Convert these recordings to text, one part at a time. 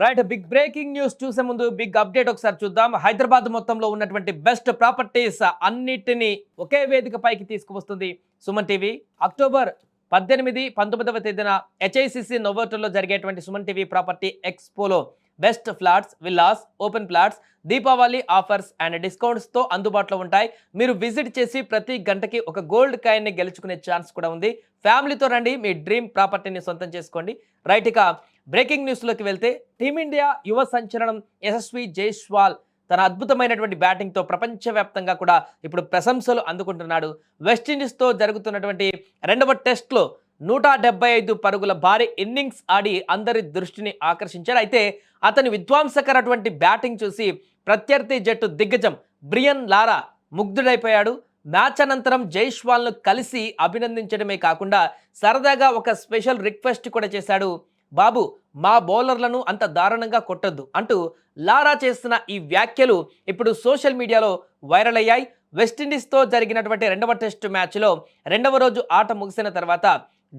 Right big breaking news చూసే ముందు big update ఒకసారి చూద్దాం. హైదరాబాద్ మొత్తంలో ఉన్నటువంటి బెస్ట్ ప్రాపర్టీస్ అన్నిటిని ఒకే వేదిక పైకి తీసుకువస్తుంది సుమన్ టీవీ. అక్టోబర్ 18, 19వ తేదీన హెచ్ఐసిసి నోవోటల్లో జరిగేటువంటి సుమన్ టీవీ ప్రాపర్టీ ఎక్స్పోలో best flats, villas, open plots, Deepavali offers and discounts తో అందుబాటులో ఉంటాయి. మీరు విజిట్ చేసి ప్రతి గంటకి ఒక గోల్డ్ కాయిన్ ని గెలుచుకునే ఛాన్స్ కూడా ఉంది. ఫ్యామిలీతో రండి, మీ డ్రీమ్ ప్రాపర్టీని సొంతం చేసుకోండి. రైట్, ఇక బ్రేకింగ్ న్యూస్లోకి వెళ్తే టీమిండియా యువ సంచలనం యశస్వి జైస్వాల్ తన అద్భుతమైనటువంటి బ్యాటింగ్తో ప్రపంచవ్యాప్తంగా కూడా ఇప్పుడు ప్రశంసలు అందుకుంటున్నాడు. వెస్టిండీస్తో జరుగుతున్నటువంటి రెండవ టెస్ట్లో 175 పరుగుల భారీ ఇన్నింగ్స్ ఆడి అందరి దృష్టిని ఆకర్షించారు. అయితే అతని విధ్వంసకరటువంటి బ్యాటింగ్ చూసి ప్రత్యర్థి జట్టు దిగ్గజం బ్రియన్ లారా ముగ్ధుడైపోయాడు. మ్యాచ్ అనంతరం జైస్వాల్ను కలిసి అభినందించడమే కాకుండా సరదాగా ఒక స్పెషల్ రిక్వెస్ట్ కూడా చేశాడు. బాబు, మా బౌలర్లను అంత దారుణంగా కొట్టొద్దు అంటూ లారా చేస్తున్న ఈ వ్యాఖ్యలు ఇప్పుడు సోషల్ మీడియాలో వైరల్ అయ్యాయి. వెస్టిండీస్తో జరిగినటువంటి రెండవ టెస్టు మ్యాచ్లో రెండవ రోజు ఆట ముగిసిన తర్వాత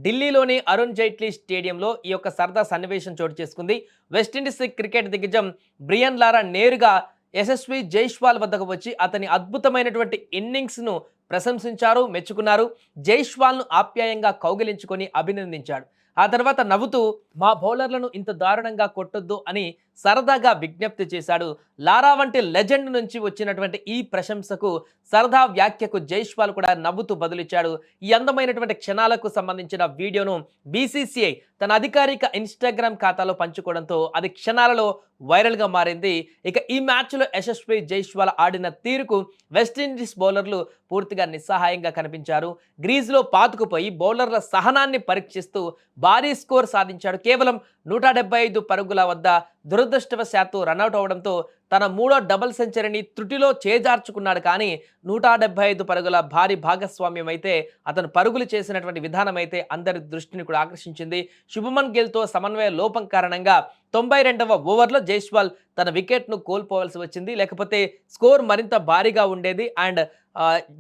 ఢిల్లీలోని అరుణ్ జైట్లీ స్టేడియంలో ఈ యొక్క సరదా సన్నివేశం చోటు చేసుకుంది. వెస్టిండీస్ క్రికెట్ దిగ్గజం బ్రియన్ లారా నేరుగా యశస్వి జైస్వాల్ వద్దకు వచ్చి అతని అద్భుతమైనటువంటి ఇన్నింగ్స్ను ప్రశంసించారు, మెచ్చుకున్నారు. జైస్వాల్ను ఆప్యాయంగా కౌగిలించుకొని అభినందించాడు. ఆ తర్వాత నవ్వుతూ మా బౌలర్లను ఇంత దారుణంగా కొట్టొద్దు అని సరదాగా విజ్ఞప్తి చేశాడు. లారా వంటి లెజెండ్ నుంచి వచ్చినటువంటి ఈ ప్రశంసకు, సరదా వ్యాఖ్యకు జైస్వాల్ కూడా నవ్వుతూ బదులిచ్చాడు. ఈ అందమైనటువంటి క్షణాలకు సంబంధించిన వీడియోను బీసీసీఐ తన అధికారిక ఇన్స్టాగ్రామ్ ఖాతాలో పంచుకోవడంతో అది క్షణాలలో వైరల్గా మారింది. ఇక ఈ మ్యాచ్లో యశస్వి జైస్వాల్ ఆడిన తీరుకు వెస్టిండీస్ బౌలర్లు పూర్తిగా నిస్సహాయంగా కనిపించారు. గ్రీజ్లో పాతుకుపోయి బౌలర్ల సహనాన్ని పరీక్షిస్తూ భారీ స్కోర్ సాధించాడు. కేవలం 175 పరుగుల వద్ద దురదృష్టవశాత్తు రన్అట్ అవడంతో తన మూడో డబుల్ సెంచరీని త్రుటిలో చేజార్చుకున్నాడు. కానీ 175 పరుగుల భారీ భాగస్వామ్యం అయితే, అతను పరుగులు చేసినటువంటి విధానం అయితే అందరి దృష్టిని కూడా ఆకర్షించింది. శుభమన్ గిల్తో సమన్వయ లోపం కారణంగా 92వ ఓవర్లో జైస్వాల్ తన వికెట్ను కోల్పోవాల్సి వచ్చింది. లేకపోతే స్కోర్ మరింత భారీగా ఉండేది అండ్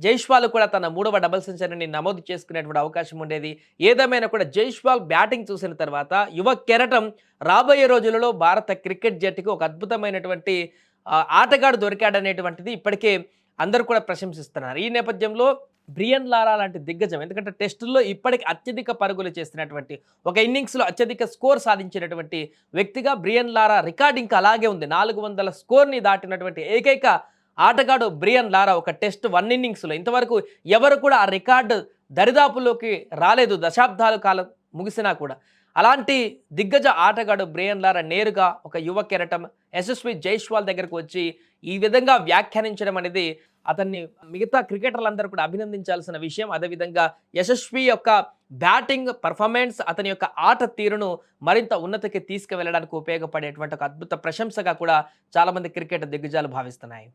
జైస్వాల్ కూడా తన మూడవ డబుల్ సెంచరీని నమోదు చేసుకునేటువంటి అవకాశం ఉండేది. ఏదేమైనా కూడా జైస్వాల్ బ్యాటింగ్ చూసిన తర్వాత యువ కెరటం రాబోయే రోజులలో భారత క్రికెట్ జట్టుకి ఒక అద్భుతమైనటువంటి ఆటగాడు దొరికాడనేటువంటిది ఇప్పటికే అందరూ కూడా ప్రశంసిస్తున్నారు. ఈ నేపథ్యంలో బ్రియన్ లారా లాంటి దిగ్గజం, ఎందుకంటే టెస్టుల్లో ఇప్పటికి అత్యధిక పరుగులు చేసినటువంటి, ఒక ఇన్నింగ్స్లో అత్యధిక స్కోర్ సాధించినటువంటి వ్యక్తిగా బ్రియన్ లారా రికార్డు ఇంకా అలాగే ఉంది. 400 స్కోర్ని దాటినటువంటి ఏకైక ఆటగాడు బ్రియన్ లారా. ఒక టెస్ట్ 1 ఇన్నింగ్స్లో ఇంతవరకు ఎవరు కూడా ఆ రికార్డు దరిదాపులోకి రాలేదు, దశాబ్దాల కాలం ముగిసినా కూడా. అలాంటి దిగ్గజ ఆటగాడు బ్రియన్ లారా నేరుగా ఒక యువ కెరటం యశస్వి జైస్వాల్ దగ్గరకు వచ్చి ఈ విధంగా వ్యాఖ్యానించడం అనేది అతన్ని మిగతా క్రికెటర్లందరూ కూడా అభినందించాల్సిన విషయం. అదేవిధంగా యశస్వి యొక్క బ్యాటింగ్ పర్ఫార్మెన్స్, అతని యొక్క ఆట తీరును మరింత ఉన్నతికి తీసుకువెళ్ళడానికి ఉపయోగపడేటువంటి ఒక అద్భుత ప్రశంసగా కూడా చాలామంది క్రికెట్ దిగ్గజాలు భావిస్తున్నాయి.